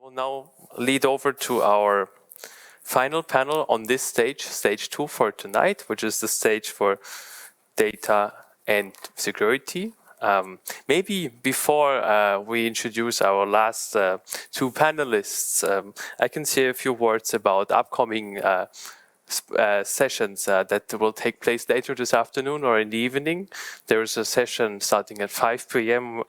I will now lead over to our final panel on this stage, stage 2 for tonight, which is the stage for data and security. Maybe before we introduce our last two panelists, I can say a few words about upcoming sessions that will take place later this afternoon or in the evening. There is a session starting at 5 p.m.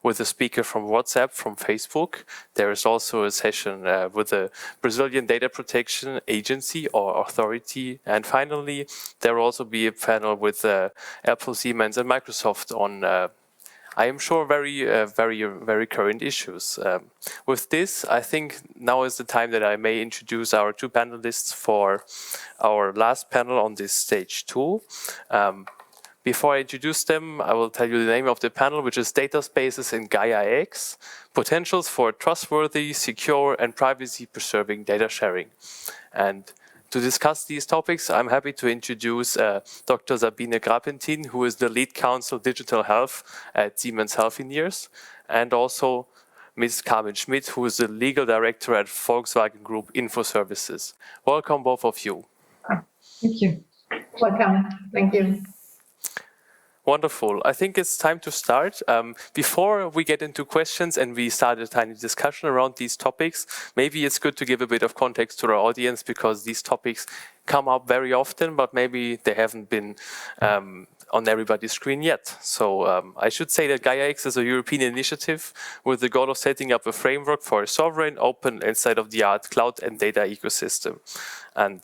With a speaker from WhatsApp, from Facebook. There is also a session with the Brazilian Data Protection Agency or Authority. And finally, there will also be a panel with Apple, Siemens, and Microsoft on, I am sure, very current issues. With this, I think now is the time that I may introduce our two panelists for our last panel on this stage 2. Before I introduce them, I will tell you the name of the panel, which is Dataspaces in Gaia-X, Potentials for Trustworthy, Secure, and Privacy-Preserving Data Sharing. And to discuss these topics, I'm happy to introduce Dr. Sabine Grapentin, who is the lead counsel digital health at Siemens Healthineers, and also Ms. Carmen Schmidt, who is the legal director at Volkswagen Group Info Services. Welcome, both of you. Thank you. Welcome. Thank you. Wonderful. I think it's time to start. Before we get into questions and we start a tiny discussion around these topics, maybe it's good to give a bit of context to our audience because these topics come up very often, but maybe they haven't been on everybody's screen yet. So I should say that Gaia-X is a European initiative with the goal of setting up a framework for a sovereign, open, and state-of-the-art cloud and data ecosystem. And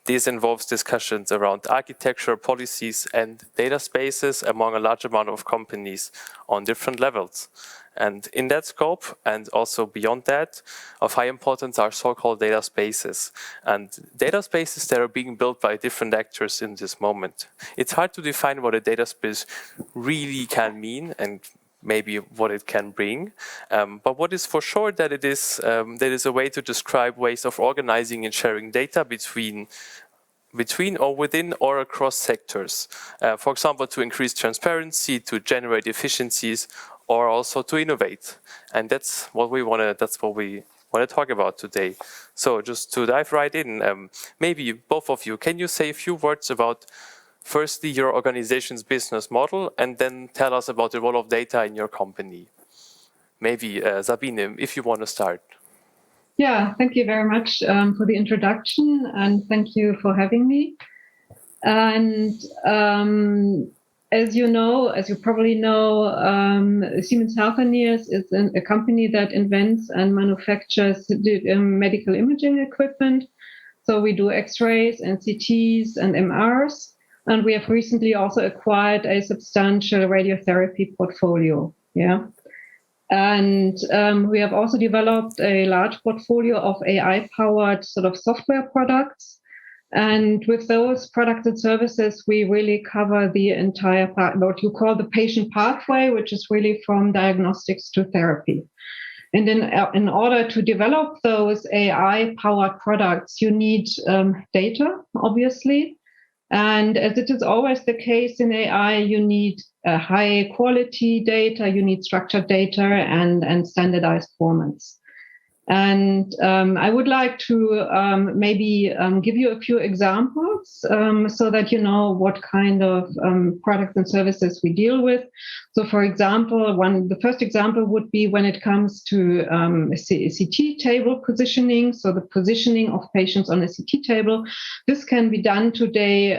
this involves discussions around architecture, policies, and data spaces among a large amount of companies on different levels. And in that scope, and also beyond that, of high importance are so-called data spaces. And data spaces that are being built by different actors in this moment. It's hard to define what a data space really can mean and maybe what it can bring. But what is for sure that it is a way to describe ways of organizing and sharing data between or within or across sectors. For example, to increase transparency, to generate efficiencies, or also to innovate. And that's what we want to talk about today. So just to dive right in, maybe both of you, can you say a few words about firstly, your organization's business model, and then tell us about the role of data in your company. Maybe Sabine, if you want to start. Yeah, thank you very much for the introduction, and thank you for having me. And as you probably know, Siemens Healthineers is a company that invents and manufactures medical imaging equipment. So we do X-rays and CTs and MRs. And we have recently also acquired a substantial radiotherapy portfolio. Yeah. And we have also developed a large portfolio of AI-powered sort of software products. And with those products and services, we really cover the entire part, what you call the patient pathway, which is really from diagnostics to therapy. And in order to develop those AI-powered products, you need data, obviously. And as it is always the case in AI, you need high quality data, you need structured data and standardized formats. And I would like to maybe give you a few examples so that you know what kind of products and services we deal with. So, for example, the first example would be when it comes to CT table positioning. So the positioning of patients on a CT table. This can be done today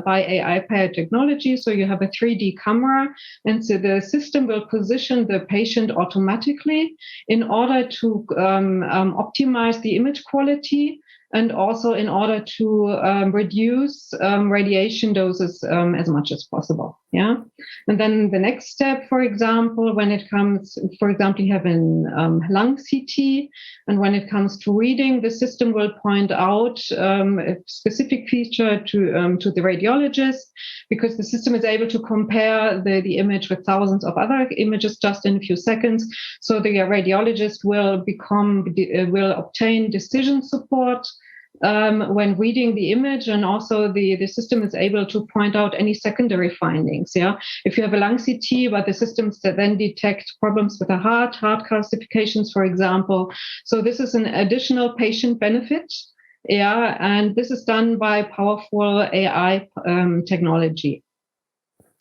by AI-powered technology. So you have a 3D camera, and so the system will position the patient automatically in order to optimize the image quality and also in order to reduce radiation doses as much as possible. Yeah. And then the next step, for example, when it comes, for example, you have a lung CT, and when it comes to reading, the system will point out a specific feature to the radiologist, because the system is able to compare the image with thousands of other images just in a few seconds. So the radiologist will obtain decision support when reading the image, and also the system is able to point out any secondary findings. Yeah, if you have a lung CT, but the systems that then detect problems with the heart calcifications, for example. So this is an additional patient benefit. Yeah, and this is done by powerful AI technology.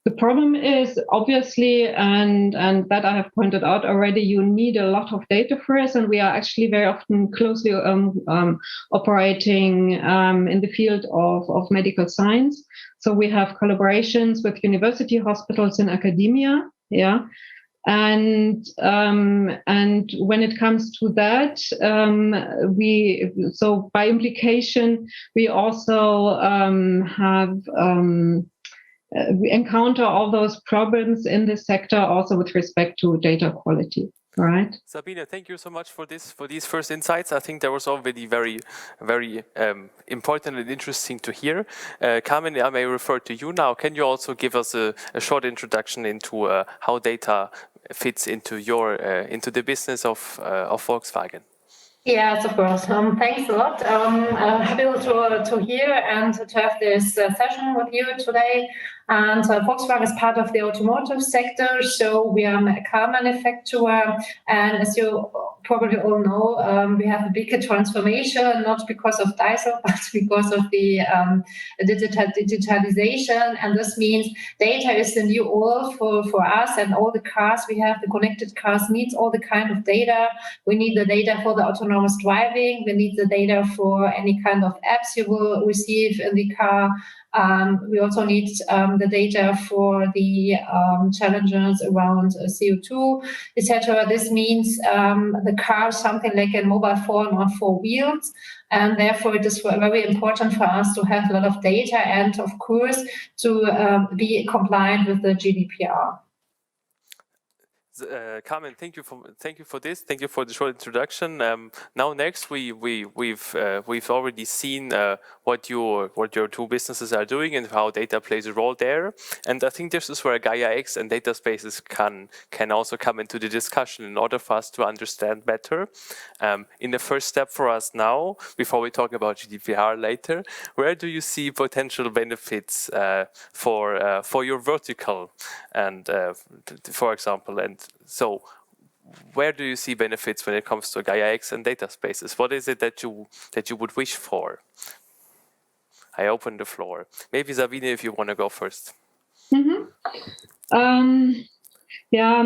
The problem is obviously, and that I have pointed out already, you need a lot of data for us, and we are actually very often closely operating in the field of medical science. So we have collaborations with university hospitals and academia, yeah. And when it comes to that, so by implication, we also we encounter all those problems in this sector also with respect to data quality, right? Sabine, thank you so much for these first insights. I think that was already very, very important and interesting to hear. Carmen, I may refer to you now. Can you also give us a short introduction into how data fits into into the business of Volkswagen? Yes, of course. Thanks a lot. Happy to hear and to have this session with you today. And Volkswagen is part of the automotive sector, so we are a car manufacturer. And as you probably all know, we have a bigger transformation, not because of diesel, but because of the digitalization. And this means data is the new oil for us, and all the cars we have, the connected cars, needs all the kind of data. We need the data for the autonomous driving. We need the data for any kind of apps you will receive in the car. We also need the data for the challenges around CO2, etc. This means the car is something like a mobile phone on 4 wheels, and therefore it is very important for us to have a lot of data and, of course, to be compliant with the GDPR. Carmen, thank you for this. Thank you for the short introduction. Now, next, we've already seen what your two businesses are doing and how data plays a role there. And I think this is where Gaia-X and Dataspaces can also come into the discussion in order for us to understand better. In the first step for us now, before we talk about GDPR later, where do you see potential benefits for your vertical, and for example, and so where do you see benefits when it comes to Gaia-X and Dataspaces? What is it that you would wish for? I open the floor. Maybe Sabine, if you want to go first. Yeah,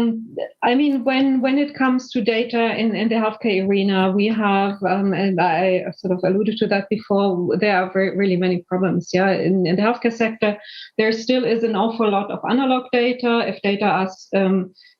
I mean, when it comes to data in the healthcare arena, we have, and I sort of alluded to that before, there are really many problems. Yeah, in the healthcare sector, there still is an awful lot of analog data. If data are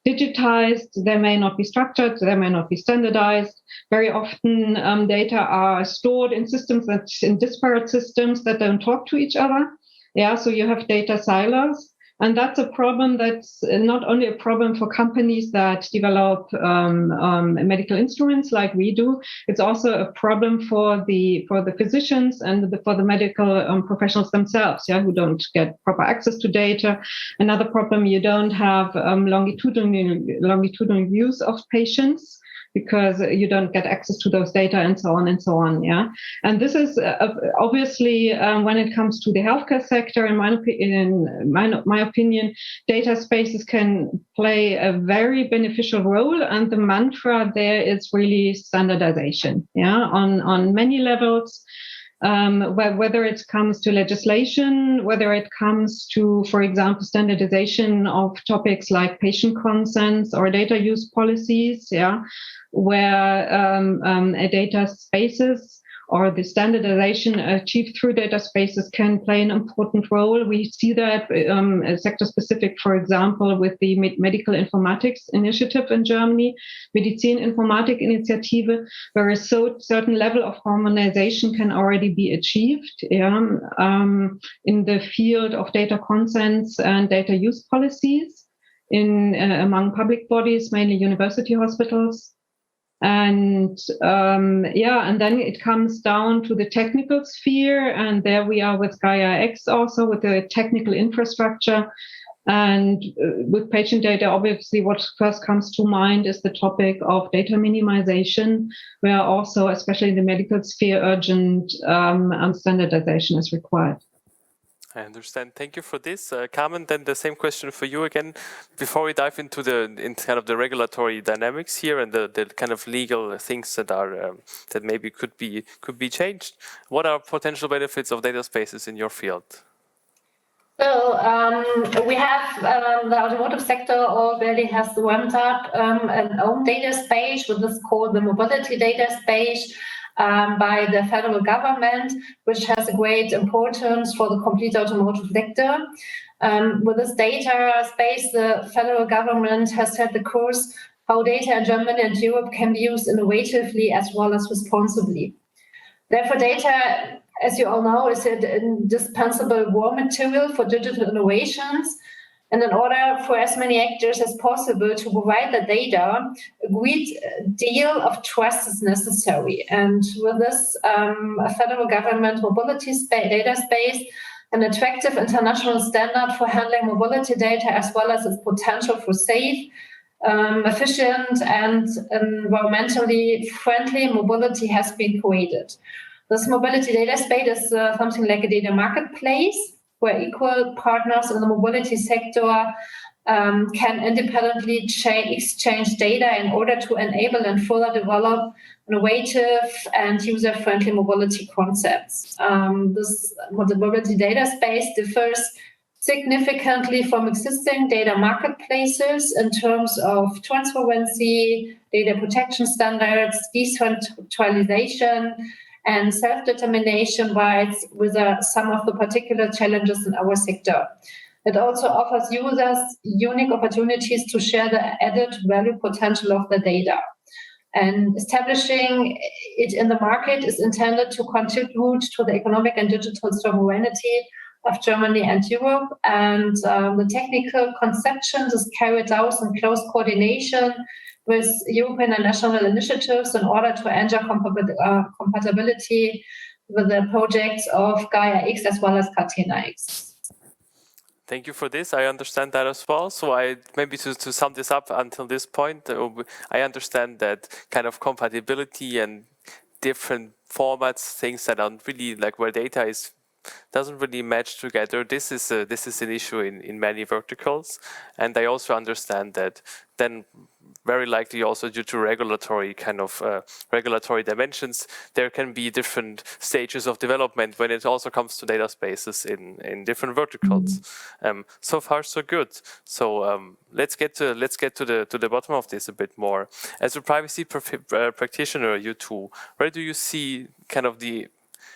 digitized, they may not be structured, they may not be standardized. Very often, data are stored in systems in disparate systems that don't talk to each other. Yeah, so you have data silos. And that's a problem that's not only a problem for companies that develop medical instruments like we do, it's also a problem for the physicians and for the medical professionals themselves, yeah, who don't get proper access to data. Another problem, you don't have longitudinal views of patients, because you don't get access to those data and so on and so on. Yeah, and this is obviously when it comes to the healthcare sector, in my opinion, Dataspaces can play a very beneficial role, and the mantra there is really standardization. Yeah, on many levels. Whether it comes to legislation, whether it comes to, for example, standardization of topics like patient consents or data use policies, yeah, where Dataspaces or the standardization achieved through Dataspaces can play an important role. We see that sector-specific, for example, with the Medical Informatics Initiative in Germany, Medizininformatik-Initiative, where a certain level of harmonization can already be achieved in the field of data consents and data use policies among public bodies, mainly university hospitals. And and then it comes down to the technical sphere, and there we are with Gaia-X also, with the technical infrastructure And with patient data, obviously, what first comes to mind is the topic of data minimization, where also, especially in the medical sphere, urgent standardization is required. I understand. Thank you for this, Carmen. Then the same question for you again. Before we dive into kind of the regulatory dynamics here and the kind of legal things that are that maybe could be changed, what are potential benefits of data spaces in your field? So we have the automotive sector already has ramped up an own data space, which is called the mobility data space. By the federal government, which has a great importance for the complete automotive sector. With this data space, the federal government has set the course how data in Germany and Europe can be used innovatively as well as responsibly. Therefore, data, as you all know, is an indispensable raw material for digital innovations. And in order for as many actors as possible to provide the data, a great deal of trust is necessary. And with this federal government mobility data space, an attractive international standard for handling mobility data, as well as its potential for safe, efficient, and environmentally friendly mobility has been created. This mobility data space is something like a data marketplace, where equal partners in the mobility sector can independently exchange data in order to enable and further develop innovative and user-friendly mobility concepts. This mobility data space differs significantly from existing data marketplaces in terms of transparency, data protection standards, decentralization, and self-determination rights with some of the particular challenges in our sector. It also offers users unique opportunities to share the added value potential of the data. And establishing it in the market is intended to contribute to the economic and digital sovereignty of Germany and Europe. And the technical conception is carried out in close coordination with European and national initiatives in order to ensure compatibility with the projects of Gaia-X as well as Catena-X. Thank you for this. I understand that as well. So I maybe to sum this up until this point, I understand that kind of compatibility and different formats, things that aren't really like where data doesn't really match together. This is an issue in many verticals, and I also understand that then very likely also due to regulatory regulatory dimensions, there can be different stages of development when it also comes to data spaces in different verticals. So far so good. So let's get to the bottom of this a bit more. As a privacy practitioner, you two, where do you see kind of the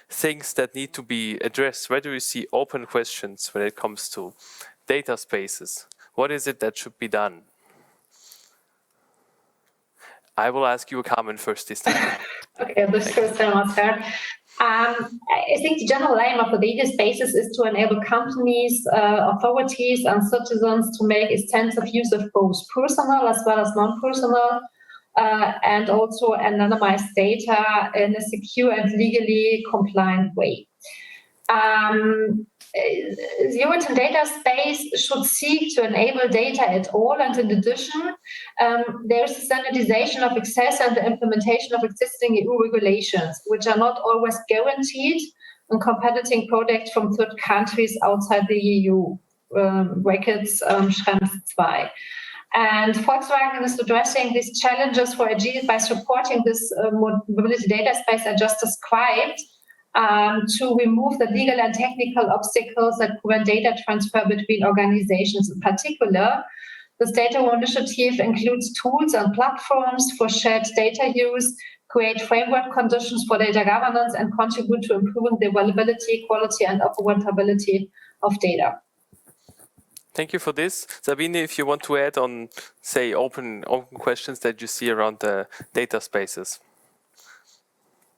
things that need to be addressed? Where do you see open questions when it comes to data spaces? What is it that should be done? I will ask you, Carmen, first this time. Okay, this first time I'll start. I think the general aim of the data spaces is to enable companies, authorities, and citizens to make extensive use of both personal as well as non-personal and also anonymized data in a secure and legally compliant way. The European data space should seek to enable data at all, and in addition, there is a standardization of access and the implementation of existing EU regulations, which are not always guaranteed in competing products from third countries outside the EU, Schrems 2. And Volkswagen is addressing these challenges for AG by supporting this mobility data space I just described, to remove the legal and technical obstacles that prevent data transfer between organizations. In particular, this data initiative includes tools and platforms for shared data use, create framework conditions for data governance, and contribute to improving the availability, quality, and operability of data. Thank you for this. Sabine, if you want to add on, say, open questions that you see around the data spaces.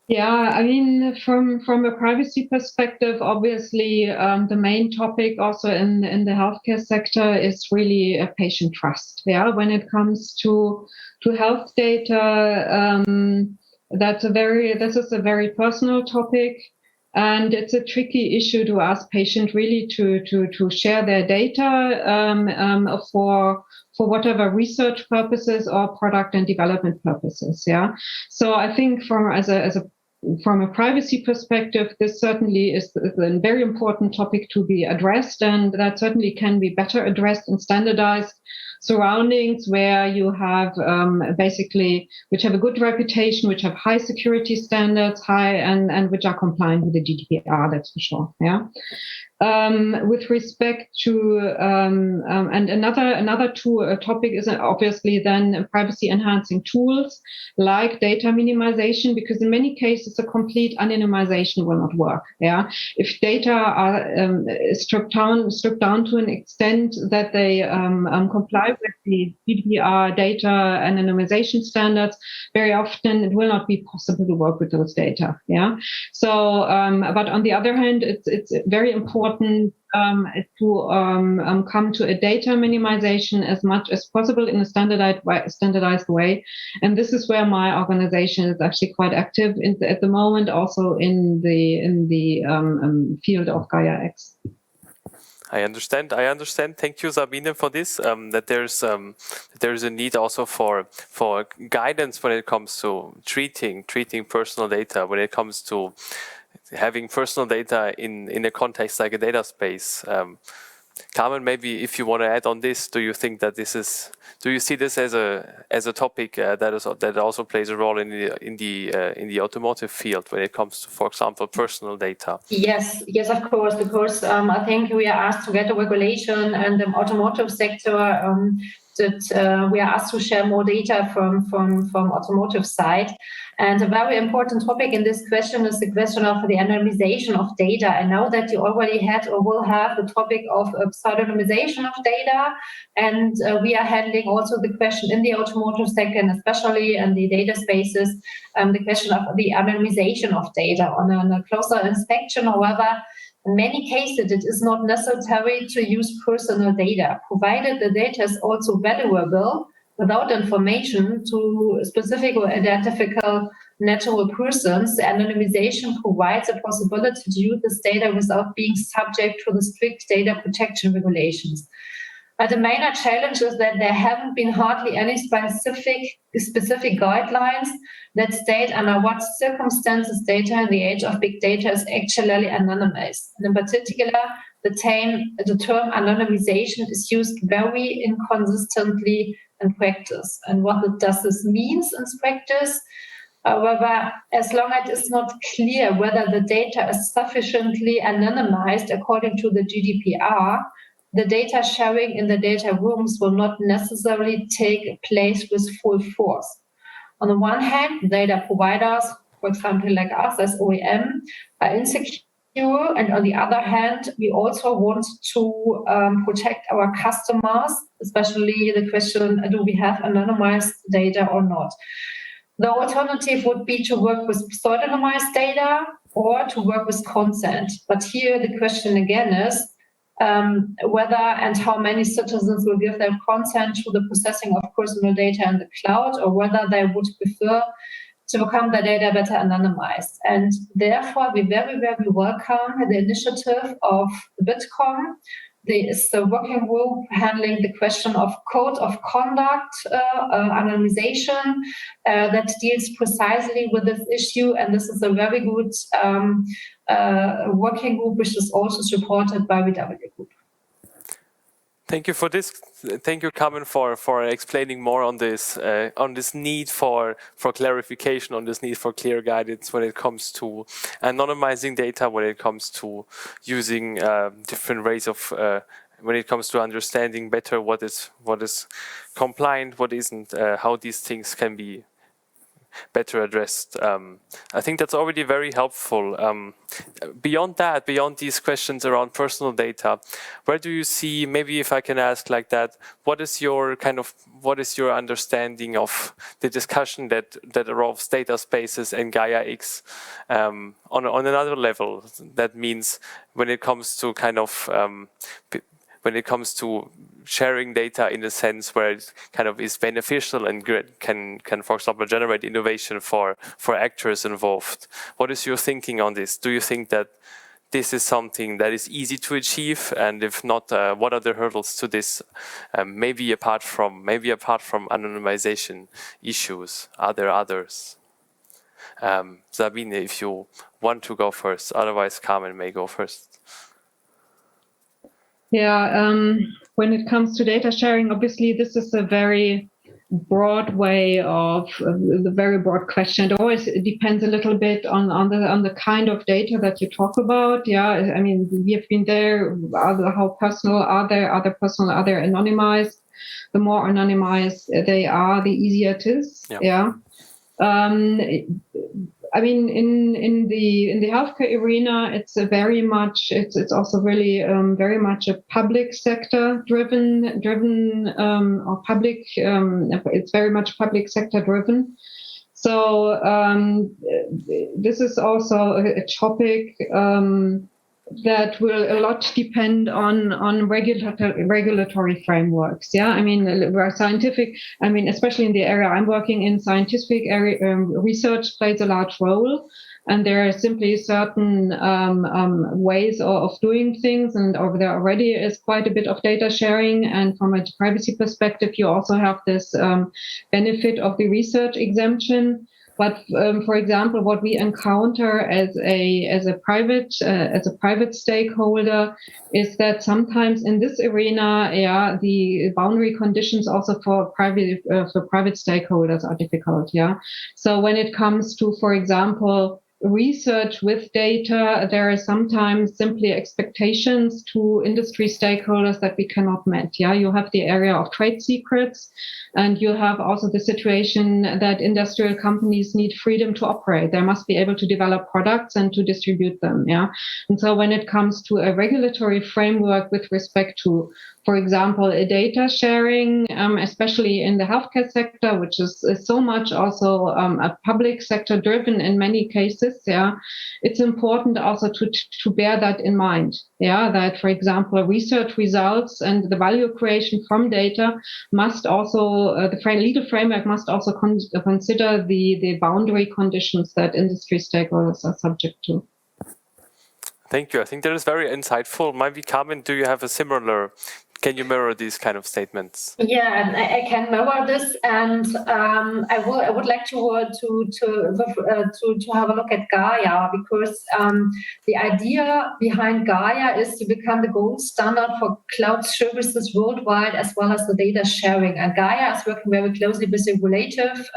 Yeah, I mean, from a privacy perspective, obviously, the main topic also in the healthcare sector is really patient trust. Yeah, when it comes to health data, this is a very personal topic. And it's a tricky issue to ask patients really to share their data for whatever research purposes or product and development purposes. Yeah. So I think from a privacy perspective, this certainly is a very important topic to be addressed, and that certainly can be better addressed in standardized surroundings where you have which have a good reputation, which have high security standards, and which are compliant with the GDPR, that's for sure. Yeah. With respect to and another topic is obviously then privacy enhancing tools like data minimization, because in many cases a complete anonymization will not work. Yeah, if data are stripped down to an extent that they comply with the GDPR data anonymization standards, very often it will not be possible to work with those data. Yeah, so but on the other hand, it's very important to come to a data minimization as much as possible in a standardized way. And this is where my organization is actually quite active at the moment, also in the field of Gaia-X. I understand. Thank you, Sabine, for this. That there's a need also for guidance when it comes to treating personal data, when it comes to having personal data in a context like a data space. Carmen, maybe if you want to add on this, do you think that do you see this as a topic that also plays a role in the automotive field when it comes to, for example, personal data? Yes, of course, because I think we are asked to get a regulation and the automotive sector that we are asked to share more data from automotive side. And a very important topic in this question is the question of the anonymization of data. I know that you already had or will have the topic of pseudonymization of data, and we are handling also the question in the automotive sector, and especially in the Dataspaces, the question of the anonymization of data. On a closer inspection, however, in many cases, it is not necessary to use personal data, provided the data is also valuable without information to specific or identifiable natural persons. The anonymization provides a possibility to use this data without being subject to the strict data protection regulations. But the major challenge is that there haven't been hardly any specific guidelines that state under what circumstances data in the age of big data is actually anonymized. And in particular, the term anonymization is used very inconsistently in practice. And what does this mean in practice? However, as long as it is not clear whether the data is sufficiently anonymized according to the GDPR, the data sharing in the data rooms will not necessarily take place with full force. On the one hand, data providers, for example, like us as OEM, are insecure. And on the other hand, we also want to protect our customers, especially the question, do we have anonymized data or not? The alternative would be to work with pseudonymized data or to work with consent. But here the question again is, whether and how many citizens will give their consent to the processing of personal data in the cloud, or whether they would prefer to become the data better anonymized. And therefore, we very, very welcome the initiative of Bitkom. It's the working group handling the question of code of conduct anonymization that deals precisely with this issue. And this is a very good working group, which is also supported by VW Group. Thank you for this. Thank you, Carmen, for explaining more on this need for clarification, on this need for clear guidance when it comes to anonymizing data, when it comes to using different ways of when it comes to understanding better what is compliant, what isn't, how these things can be better addressed. I think that's already very helpful. Beyond that, beyond these questions around personal data, where do you see, maybe if I can ask like that, what is your understanding of the discussion that involves Dataspaces and Gaia-X on another level? That means when it comes to when it comes to sharing data in a sense where it kind of is beneficial and can for example generate innovation for actors involved. What is your thinking on this? Do you think that this is something that is easy to achieve, and if not, what are the hurdles to this? Maybe apart from anonymization issues, are there others? Sabine, if you want to go first, otherwise Carmen may go first. Yeah, when it comes to data sharing, obviously this is a very broad way of the very broad question. It always depends a little bit on the kind of data that you talk about. Yeah, I mean, we have been there. How personal are they? Are they personal? Are they anonymized? The more anonymized they are, the easier it is. Yeah. I mean, in the healthcare arena, it's very much. It's also really very much a public sector driven or public. It's very much public sector driven. So this is also a topic that will a lot depend on regulatory frameworks. Yeah, I mean, scientific. I mean, especially in the area I'm working in, scientific area research plays a large role, and there are simply certain ways of doing things, and over there already is quite a bit of data sharing. And from a privacy perspective, you also have this benefit of the research exemption. But for example, what we encounter as a private stakeholder is that sometimes in this arena, the boundary conditions also for private stakeholders are difficult. Yeah. So when it comes to, for example, research with data, there are sometimes simply expectations to industry stakeholders that we cannot meet. Yeah, you have the area of trade secrets, and you have also the situation that industrial companies need freedom to operate. They must be able to develop products and to distribute them. Yeah, and so when it comes to a regulatory framework with respect to, for example, a data sharing, especially in the healthcare sector, which is so much also a public sector driven in many cases. Yeah, it's important also to bear that in mind. Yeah, that, for example, research results and the value creation from data must also the legal framework must also consider the boundary conditions that industry stakeholders are subject to. Thank you. I think that is very insightful. Maybe Carmen, do you have a similar? Can you mirror these kind of statements? Yeah, I can mirror this, and I would like to have a look at Gaia, because the idea behind Gaia is to become the gold standard for cloud services worldwide, as well as the data sharing. And Gaia is working very closely with regulative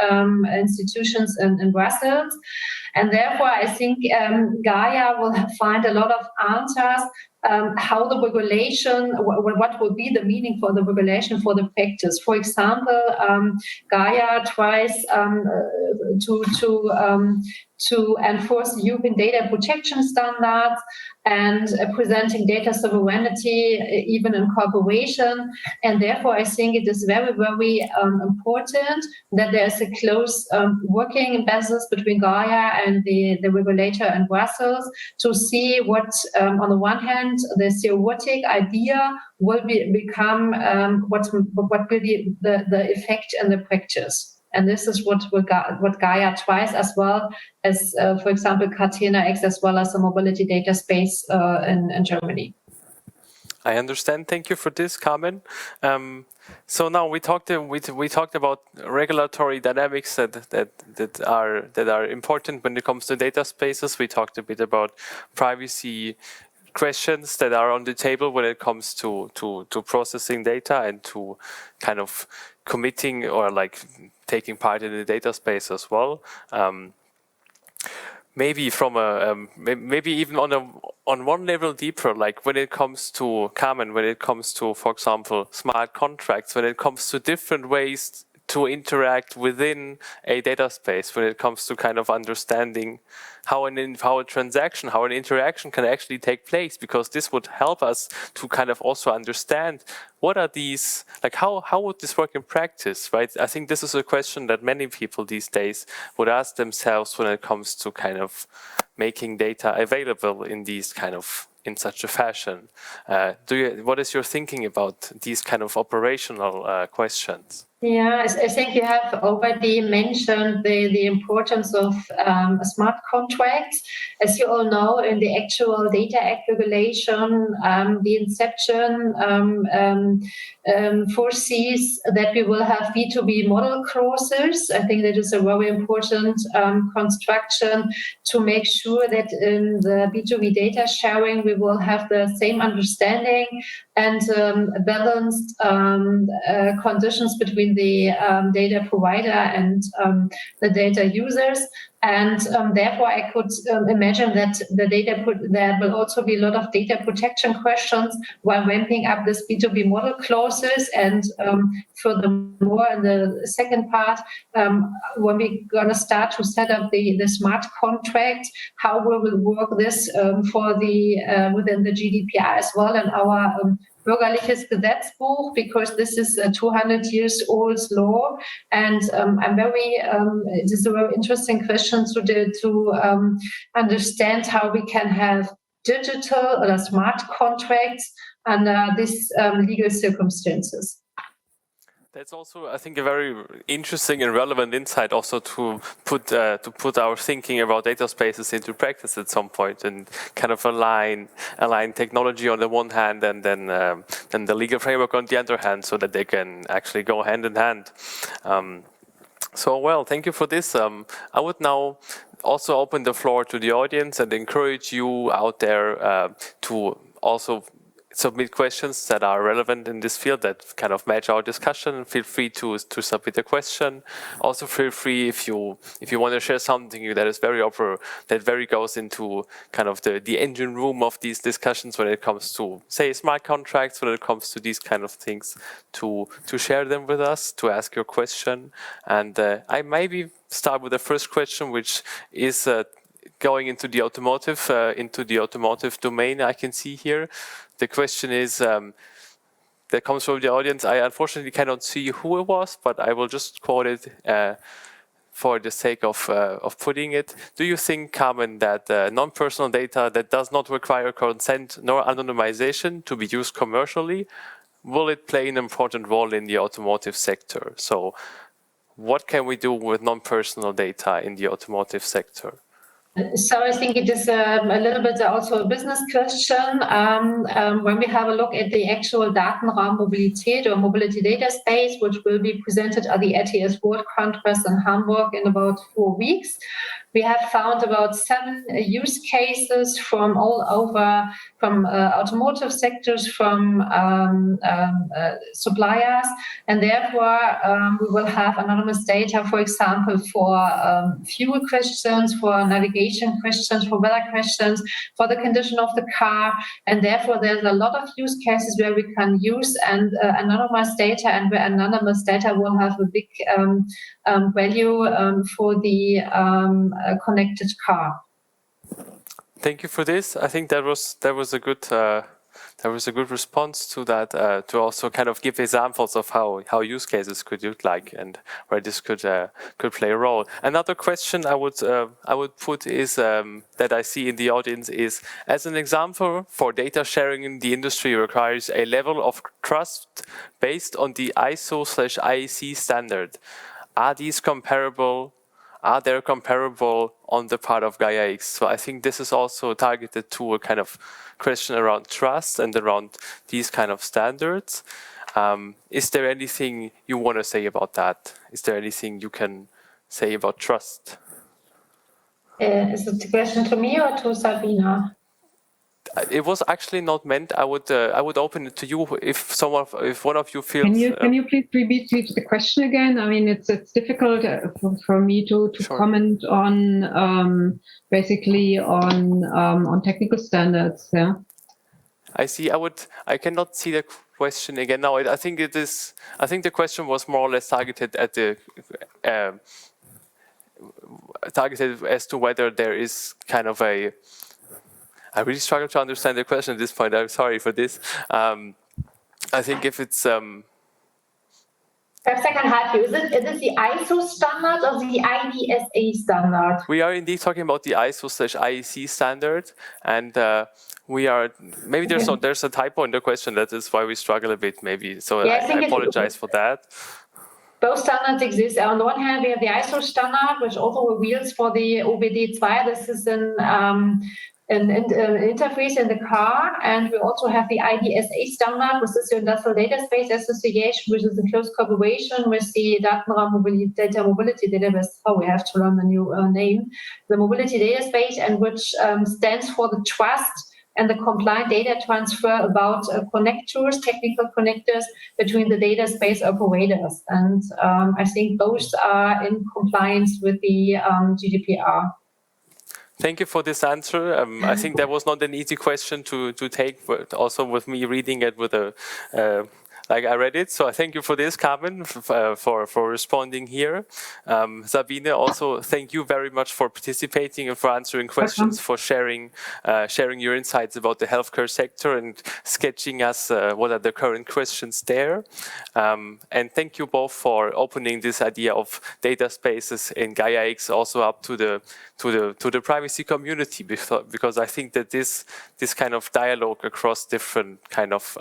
institutions in Brussels, and therefore I think Gaia will find a lot of answers. How the regulation, what will be the meaning for the regulation for the practice. For example, Gaia tries to enforce European data protection standards and presenting data sovereignty even in cooperation. And therefore, I think it is very, very important that there's a close working basis between Gaia and the regulator in Brussels to see what, on the one hand, the theoretic idea will become what will be the effect in the practice. And this is what Gaia tries, as well as, for example, Gaia-X, as well as the mobility data space in Germany. I understand. Thank you for this, Carmen. So now we talked about regulatory dynamics that are important when it comes to data spaces. We talked a bit about privacy questions that are on the table when it comes to processing data and to kind of committing or like taking part in the data space as well. Maybe from maybe even on one level deeper, like when it comes to Carmen, when it comes to, for example, smart contracts, when it comes to different ways to interact within a data space, when it comes to kind of understanding how an interaction can actually take place, because this would help us to kind of also understand what are these, like how would this work in practice, right? I think this is a question that many people these days would ask themselves when it comes to kind of making data available in these kind of in such a fashion. What is your thinking about these kind of operational questions? Yeah, I think you have already mentioned the importance of smart contracts. As you all know, in the actual Data Act regulation, the inception foresees that we will have B2B model clauses. I think that is a very important construction to make sure that in the B2B data sharing, we will have the same understanding and balanced conditions between the data provider and the data users. And therefore, I could imagine that there will also be a lot of data protection questions while ramping up this B2B model clauses. And furthermore, in the second part, when we're going to start to set up the smart contract, how will we work this for the within the GDPR as well and our Bürgerliches Gesetzbuch, because this is a 200 years old law, and it is a very interesting question to understand how we can have digital or smart contracts under these legal circumstances. That's also, I think, a very interesting and relevant insight also to put our thinking about Dataspaces into practice at some point and kind of align technology on the one hand and then the legal framework on the other hand, so that they can actually go hand in hand. Well, thank you for this. I would now also open the floor to the audience and encourage you out there to also submit questions that are relevant in this field that kind of match our discussion. Feel free to submit a question. Also feel free if you want to share something that is very goes into kind of the engine room of these discussions when it comes to, say, smart contracts, when it comes to these kind of things, to share them with us, to ask your question. And I maybe start with the first question, which is going into the automotive domain. I can see here. The question is that comes from the audience. I unfortunately cannot see who it was, but I will just quote it for the sake of putting it. Do you think, Carmen, that non-personal data that does not require consent nor anonymization to be used commercially, will it play an important role in the automotive sector? So what can we do with non-personal data in the automotive sector? So I think it is a little bit also a business question. When we have a look at the actual Datenraum Mobilität or mobility data space, which will be presented at the ATS World Congress in Hamburg in about 4 weeks, we have found about 7 use cases from all over, from automotive sectors, from suppliers, and therefore we will have anonymous data, for example, for fuel questions, for navigation questions, for weather questions, for the condition of the car, and therefore there's a lot of use cases where we can use and anonymous data, and where anonymous data will have a big value for the connected car. Thank you for this. I think that was a good response to that. To also kind of give examples of how use cases could look like and where this could play a role. Another question I would put is that I see in the audience is, as an example, for data sharing in the industry requires a level of trust based on the ISO/IEC standard. Are these comparable? Are they comparable on the part of Gaia-X? So I think this is also targeted to a kind of question around trust and around these kind of standards. Is there anything you want to say about that? Is there anything you can say about trust? Is it a question to me or to Sabine? It was actually not meant. I would open it to you if one of you feels. Can you please repeat the question again? I mean, it's difficult for me to Sure. comment on basically on technical standards. Yeah. I see. I cannot see the question again. No, I think it is. I think the question was more or less targeted at the targeted as to whether there is kind of a. I really struggle to understand the question at this point. I'm sorry for this. I think if it's Perhaps I can help you. Is it the ISO standard or the IDSA standard? We are indeed talking about the ISO/IEC standard, and we are maybe there's a typo in the question. That is why we struggle a bit, maybe. So yeah, I apologize for that. Both standards exist. On the one hand, we have the ISO standard, which also reveals for the OBD2. This is an interface in the car, and we also have the IDSA standard, which is the Industrial Data Space Association, which is in close cooperation with the Data Mobility Database. Oh, we have to learn the new name, the Mobility Data Space, and which stands for the trust and the compliant data transfer about connectors, technical connectors between the data space operators. And I think both are in compliance with the GDPR. Thank you for this answer. I think that was not an easy question to take, but also with me reading it with a like I read it. So I thank you for this, Carmen, for responding here. Sabine, also thank you very much for participating and for answering questions, for sharing your insights about the healthcare sector and sketching us what are the current questions there. And thank you both for opening this idea of data spaces in Gaia-X also up to the privacy community, because I think that this kind of dialogue across different kind of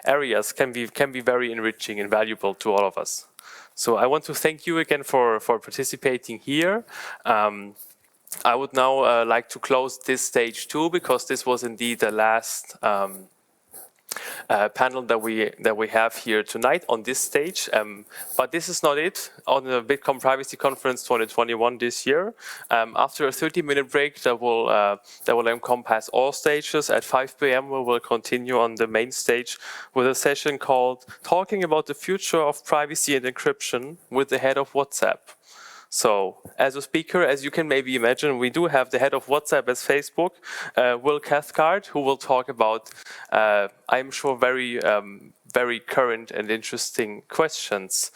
areas can be very enriching and valuable to all of us. So I want to thank you again for participating here. I would now like to close this stage too, because this was indeed the last panel that we have here tonight on this stage. But this is not it on the Bitkom Privacy Conference 2021 this year. After a 30-minute break that will encompass all stages, at 5 p.m. we will continue on the main stage with a session called Talking about the Future of Privacy and Encryption with the head of WhatsApp. So, as a speaker, as you can maybe imagine, we do have the head of WhatsApp as Facebook, Will Cathcart, who will talk about, I'm sure, very current and interesting questions.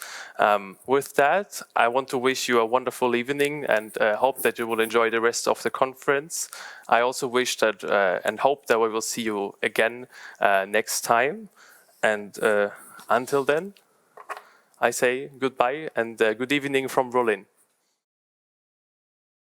With that, I want to wish you a wonderful evening and hope that you will enjoy the rest of the conference. I also wish that and hope that we will see you again next time. And until then, I say goodbye and good evening from Berlin.